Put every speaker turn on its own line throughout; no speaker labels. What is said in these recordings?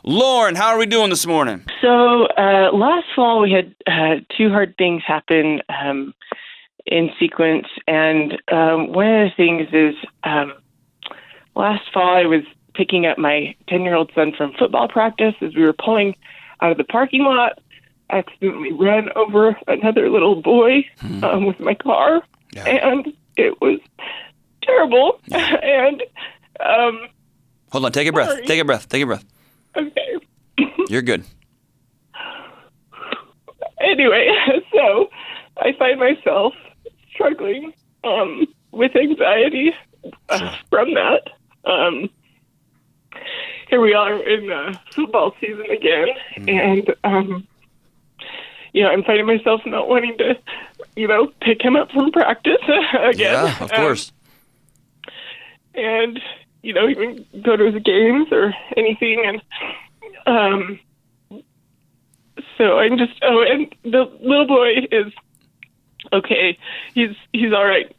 Lauren, how are we doing this morning?
So last fall we had two hard things happen in sequence, and one of the things is last fall I was picking up my 10-year-old son from football practice as we were pulling out of the parking lot. I accidentally ran over another little boy with my car, and it was terrible. And
hold on, take a breath. Take a breath. Take a breath.
Okay.
You're good.
Anyway, so I find myself struggling with anxiety from that. Here we are in football season again, and I'm finding myself not wanting to, pick him up from practice again.
Yeah, of course.
And even go to his games or anything, and so I'm just and the little boy is okay. He's all right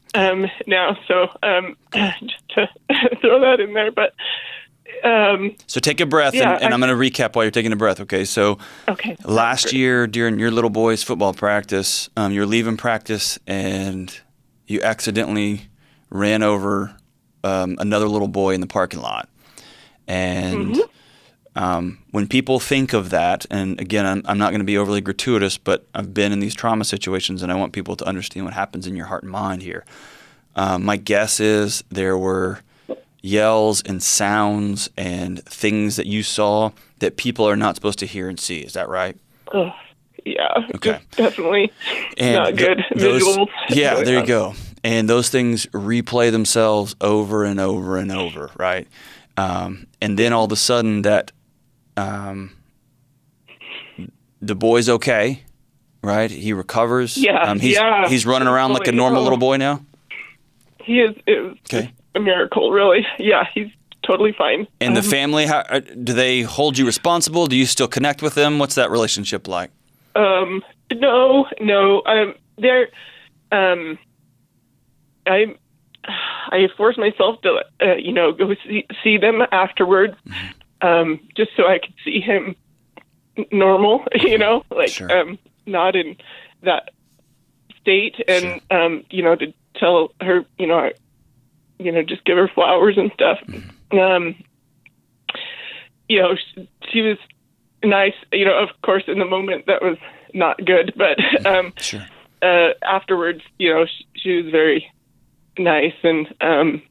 now. So just to throw that in there, but
so take a breath, and I'm going to recap while you're taking a breath. Okay, so last year during your little boy's football practice, you're leaving practice and you accidentally ran over another little boy in the parking lot. And when people think of that, and again, I'm not going to be overly gratuitous, but I've been in these trauma situations, and I want people to understand what happens in your heart and mind here. My guess is there were yells and sounds and things that you saw that people are not supposed to hear and see. Is that right?
Oh, yeah.
Okay.
Definitely not good visuals.
Yeah, there you go. And those things replay themselves over and over and over, right? And then all of a sudden that the boy's okay, right? He recovers.
Yeah,
he's running around like a normal little boy now?
He is. It was a miracle, really. Yeah, he's totally fine.
And the family, do they hold you responsible? Do you still connect with them? What's that relationship like?
No. They're. I force myself to, go see them afterwards, just so I could see him normal, not in that state, and to tell her, just give her flowers and stuff. She was nice, of course, in the moment that was not good, but afterwards, she was very nice, and
Well,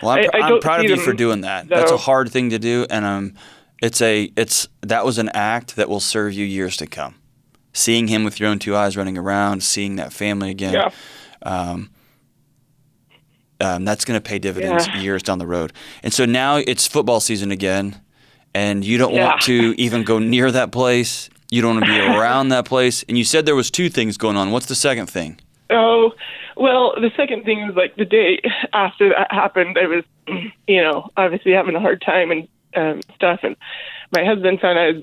I'm proud of you for doing that. That's a hard thing to do, and that was an act that will serve you years to come. Seeing him with your own two eyes running around, seeing that family again, that's going to pay dividends years down the road. And so now it's football season again, and you don't want to even go near that place. You don't want to be around that place. And you said there was two things going on. What's the second thing?
Oh, well, the second thing was the day after that happened, I was, obviously having a hard time and stuff. And my husband found out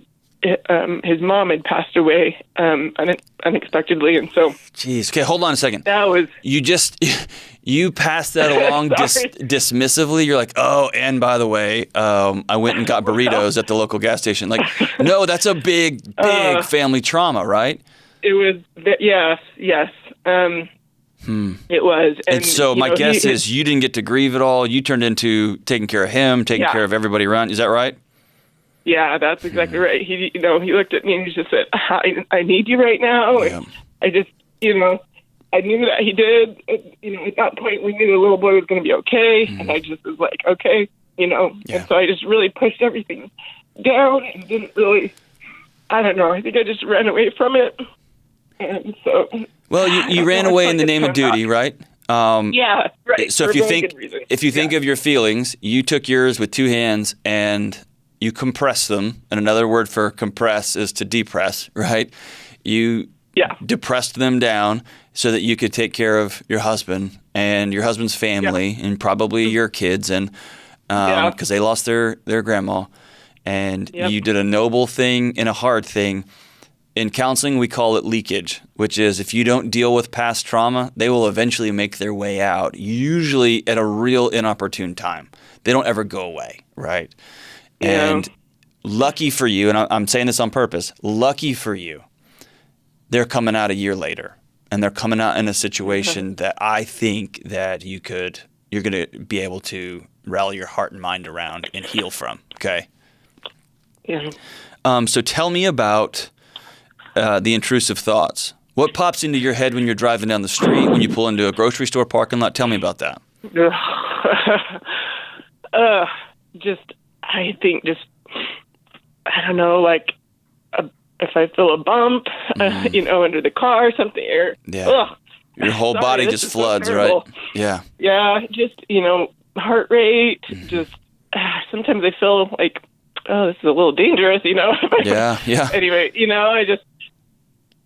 his mom had passed away unexpectedly. And so. Jeez.
Okay, hold on a second.
That was.
You passed that along dismissively. You're like, oh, and by the way, I went and got burritos at the local gas station. Like, no, that's a big family trauma, right?
It was, yes. It was.
And so my guess is you didn't get to grieve at all. You turned into taking care of him, taking care of everybody around. Is that right?
Yeah, that's exactly right. He looked at me and he just said, I need you right now. Yeah. And I just, I knew that he did. At that point, we knew the little boy was going to be okay. And I just was like, okay, And so I just really pushed everything down and didn't really, I don't know. I think I just ran away from it. And so.
Well, you ran away in the name of duty, right?
Yeah, right.
So if you think of your feelings, you took yours with two hands and you compressed them. And another word for compress is to depress, right? You depressed them down so that you could take care of your husband and your husband's family and probably your kids, and because they lost their grandma. And you did a noble thing and a hard thing. In counseling, we call it leakage, which is if you don't deal with past trauma, they will eventually make their way out, usually at a real inopportune time. They don't ever go away, right? And lucky for you, and I'm saying this on purpose, lucky for you, they're coming out a year later. And they're coming out in a situation that I think that you're going to be able to rally your heart and mind around and heal from. Okay.
Yeah.
So tell me about the intrusive thoughts. What pops into your head when you're driving down the street, when you pull into a grocery store parking lot? Tell me about that.
I don't know, like if I feel a bump, under the car or something.
Your whole body just floods, right? Yeah.
Yeah, just, heart rate, just sometimes I feel like, oh, this is a little dangerous,
Yeah.
Anyway,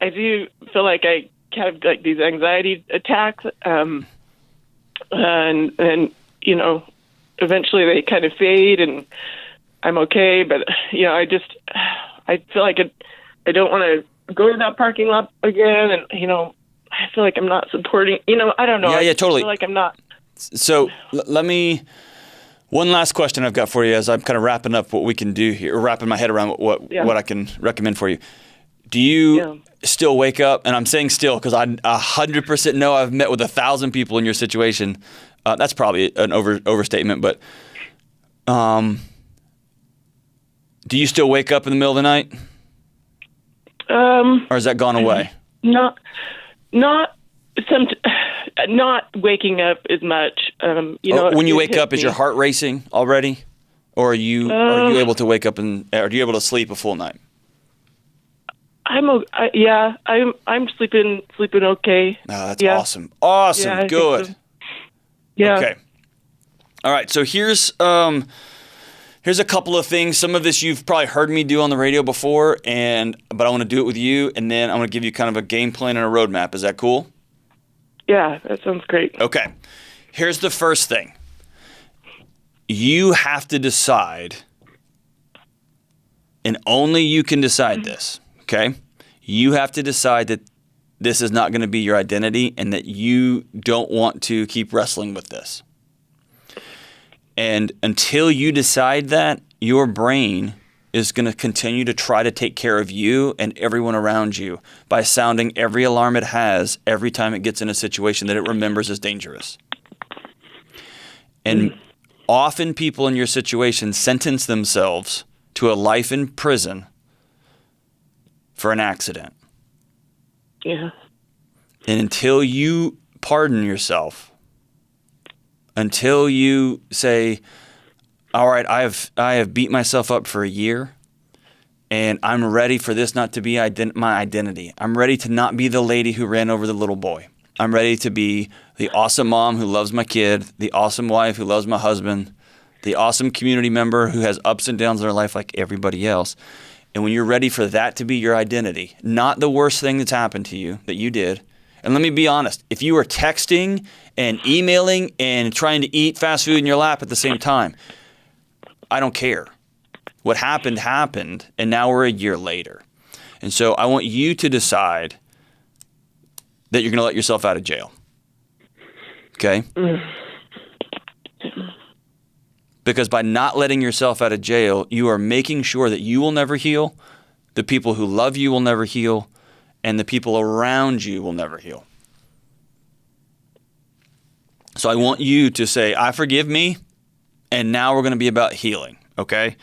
I do feel like I have like these anxiety attacks, and eventually they kind of fade and I'm okay, but I feel like I don't want to go to that parking lot again, and I feel like I'm not supporting. I don't know.
Yeah, totally.
I feel like I'm not.
So let me. One last question I've got for you as I'm kind of wrapping up what we can do here, or wrapping my head around what I can recommend for you. Do you still wake up? And I'm saying still because I 100% know I've met with 1,000 people in your situation. That's probably an overstatement, but do you still wake up in the middle of the night? Or has that gone away?
Not waking up as much.
When you wake up, is your heart racing already, or are you able to wake up or are you able to sleep a full night?
I'm sleeping okay.
Oh, that's awesome. Awesome.
Yeah,
good.
So. Yeah.
Okay. All right. So here's a couple of things. Some of this you've probably heard me do on the radio before, but I want to do it with you, and then I want to give you kind of a game plan and a roadmap. Is that cool?
Yeah, that sounds great.
Okay. Here's the first thing. You have to decide, and only you can decide this, okay? You have to decide that this is not going to be your identity and that you don't want to keep wrestling with this. And until you decide that, your brain is going to continue to try to take care of you and everyone around you by sounding every alarm it has every time it gets in a situation that it remembers as dangerous. And often people in your situation sentence themselves to a life in prison for an accident.
Yeah.
And until you pardon yourself, until you say, all right, I have beat myself up for a year, and I'm ready for this not to be my identity. I'm ready to not be the lady who ran over the little boy. I'm ready to be the awesome mom who loves my kid, the awesome wife who loves my husband, the awesome community member who has ups and downs in their life like everybody else. And when you're ready for that to be your identity, not the worst thing that's happened to you that you did. And let me be honest, if you were texting and emailing and trying to eat fast food in your lap at the same time, I don't care. What happened, and now we're a year later. And so I want you to decide that you're going to let yourself out of jail. Okay? Because by not letting yourself out of jail, you are making sure that you will never heal, the people who love you will never heal, and the people around you will never heal. So I want you to say, I forgive me, and now we're going to be about healing, okay?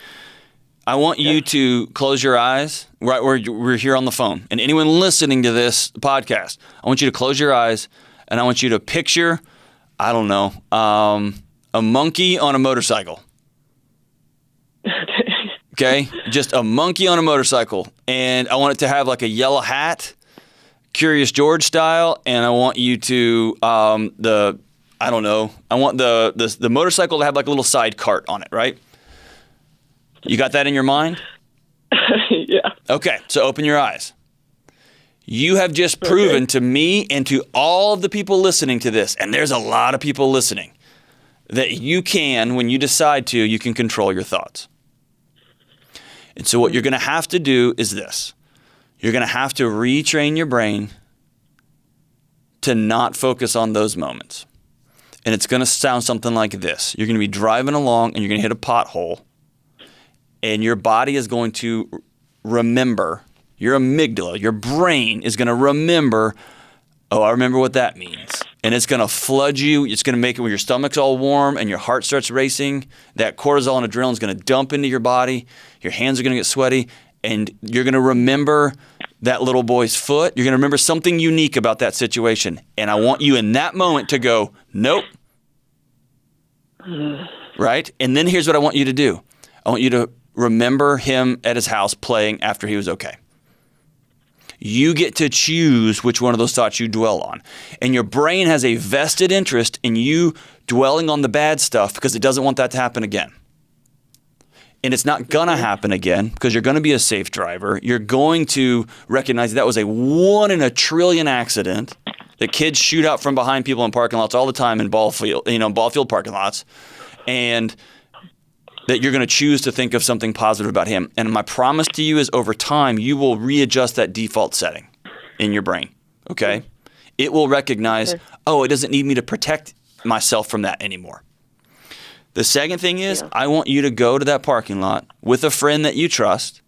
I want you to close your eyes. We're here on the phone. And anyone listening to this podcast, I want you to close your eyes, and I want you to picture, I don't know, a monkey on a motorcycle. Okay? Just a monkey on a motorcycle. And I want it to have like a yellow hat, Curious George style, and I want you to, I want the motorcycle to have like a little side cart on it, right? You got that in your mind?
Yeah.
Okay, so open your eyes. You have just proven to me and to all of the people listening to this, and there's a lot of people listening, that you can, when you decide to, you can control your thoughts. And so what you're going to have to do is this. You're going to have to retrain your brain to not focus on those moments. And it's going to sound something like this. You're going to be driving along and you're going to hit a pothole. and your body is going to remember, your amygdala, your brain is going to remember, oh, I remember what that means. And it's going to flood you. It's going to make it when your stomach's all warm and your heart starts racing. That cortisol and adrenaline is going to dump into your body. Your hands are going to get sweaty. And you're going to remember that little boy's foot. You're going to remember something unique about that situation. And I want you in that moment to go, nope. Right? And then here's what I want you to do. I want you to remember him at his house playing after he was okay. You get to choose which one of those thoughts you dwell on. And your brain has a vested interest in you dwelling on the bad stuff because it doesn't want that to happen again. And it's not going to happen again because you're going to be a safe driver. You're going to recognize that was a 1 in a trillion accident that kids shoot out from behind people in parking lots all the time in ball field parking lots. And that you're going to choose to think of something positive about him. And my promise to you is over time, you will readjust that default setting in your brain, okay? It will recognize, oh, it doesn't need me to protect myself from that anymore. The second thing is I want you to go to that parking lot with a friend that you trust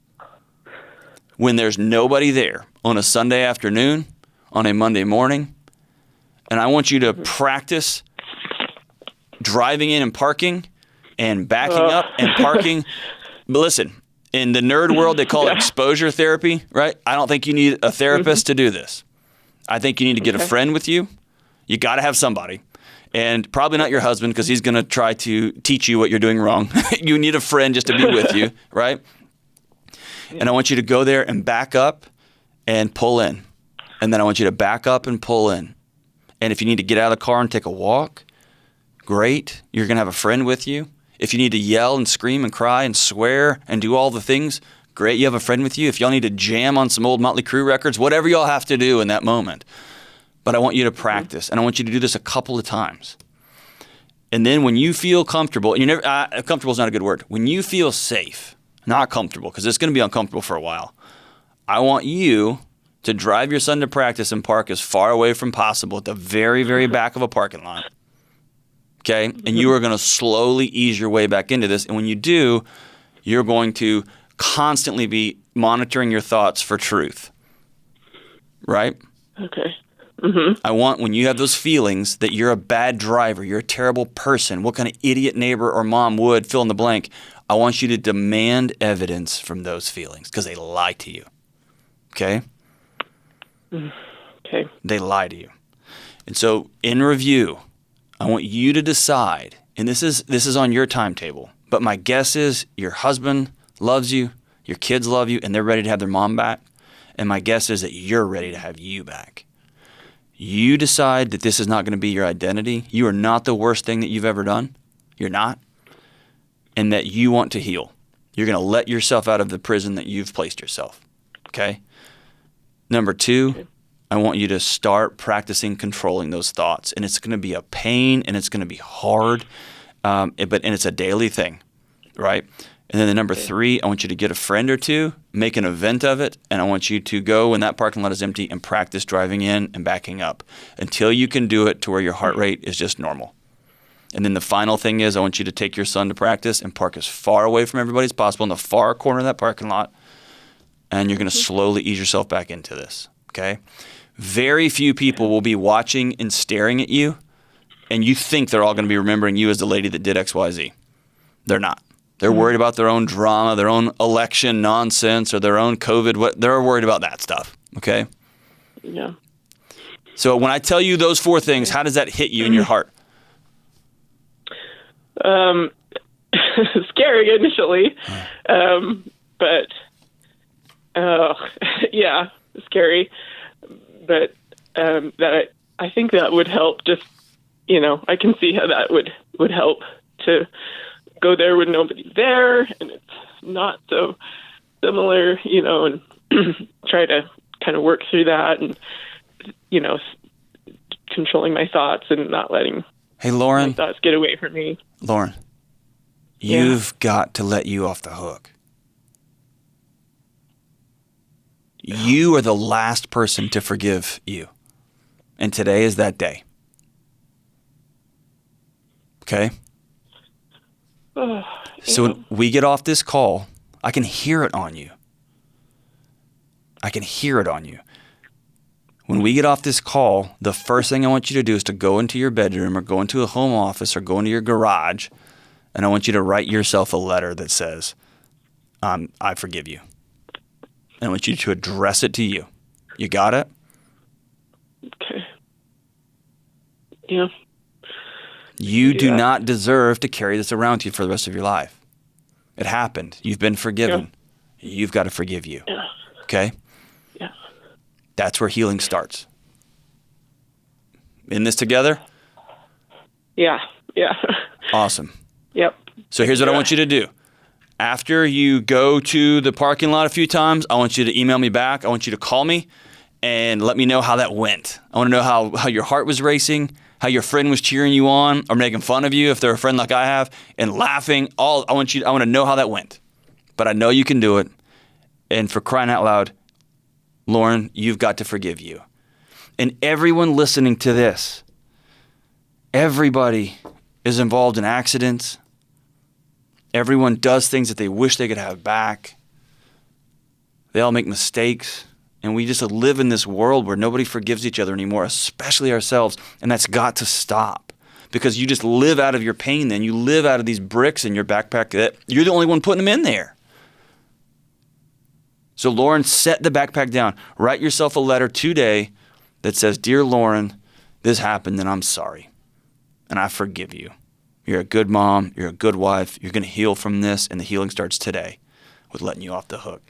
when there's nobody there on a Sunday afternoon, on a Monday morning, and I want you to practice driving in and parking and backing up and parking. But listen, in the nerd world, they call it exposure therapy, right? I don't think you need a therapist to do this. I think you need to get a friend with you. You got to have somebody. And probably not your husband because he's going to try to teach you what you're doing wrong. You need a friend just to be with you, right? And I want you to go there and back up and pull in. And then I want you to back up and pull in. And if you need to get out of the car and take a walk, great. You're going to have a friend with you. If you need to yell and scream and cry and swear and do all the things, great, you have a friend with you. If y'all need to jam on some old Motley Crue records, whatever y'all have to do in that moment. But I want you to practice, and I want you to do this a couple of times. And then when you feel comfortable, and comfortable is not a good word. When you feel safe, not comfortable, because it's going to be uncomfortable for a while, I want you to drive your son to practice and park as far away from possible at the very, very back of a parking lot. Okay? And you are going to slowly ease your way back into this. And when you do, you're going to constantly be monitoring your thoughts for truth. Right?
Okay.
I want, when you have those feelings that you're a bad driver, you're a terrible person, what kind of idiot neighbor or mom would, fill in the blank, I want you to demand evidence from those feelings because they lie to you. Okay?
Okay.
They lie to you. And so in review, I want you to decide, and this is on your timetable, but my guess is your husband loves you, your kids love you, and they're ready to have their mom back. And my guess is that you're ready to have you back. You decide that this is not going to be your identity. You are not the worst thing that you've ever done. You're not. And that you want to heal. You're going to let yourself out of the prison that you've placed yourself. Okay? Number 2, I want you to start practicing controlling those thoughts. And it's going to be a pain and it's going to be hard, and it's a daily thing, right? And then the number 3, I want you to get a friend or two, make an event of it, and I want you to go when that parking lot is empty and practice driving in and backing up until you can do it to where your heart rate is just normal. And then the final thing is I want you to take your son to practice and park as far away from everybody as possible in the far corner of that parking lot, and you're going to slowly ease yourself back into this, okay? Very few people will be watching and staring at you, and you think they're all going to be remembering you as the lady that did X, Y, Z. They're not. They're worried about their own drama, their own election nonsense, or their own COVID. They're worried about that stuff, okay?
Yeah.
So when I tell you those 4 things, how does that hit you in your heart?
Scary initially, but yeah, scary. But I think that would help. Just I can see how that would help to go there with nobody there, and it's not so similar, and try to kind of work through that, and controlling my thoughts and not letting
Lauren,
my thoughts get away from me.
Lauren, you've got to let you off the hook. You are the last person to forgive you, and today is that day. Okay? So when we get off this call, I can hear it on you. I can hear it on you. When we get off this call, the first thing I want you to do is to go into your bedroom or go into a home office or go into your garage, and I want you to write yourself a letter that says, I forgive you. And I want you to address it to you. You got it?
Okay. Yeah.
You do not deserve to carry this around with you for the rest of your life. It happened. You've been forgiven. Yeah. You've got to forgive you.
Yeah.
Okay?
Yeah.
That's where healing starts. In this together?
Yeah. Yeah.
Awesome.
Yep.
So here's what I want you to do. After you go to the parking lot a few times, I want you to email me back. I want you to call me and let me know how that went. I want to know how your heart was racing, how your friend was cheering you on or making fun of you if they're a friend like I have, and laughing. I want to know how that went. But I know you can do it. And for crying out loud, Lauren, you've got to forgive you. And everyone listening to this, everybody is involved in accidents. Everyone does things that they wish they could have back. They all make mistakes. And we just live in this world where nobody forgives each other anymore, especially ourselves. And that's got to stop. Because you just live out of your pain then. You live out of these bricks in your backpack that you're the only one putting them in there. So Lauren, set the backpack down. Write yourself a letter today that says, Dear Lauren, this happened and I'm sorry. And I forgive you. You're a good mom. You're a good wife. You're going to heal from this. And the healing starts today with letting you off the hook.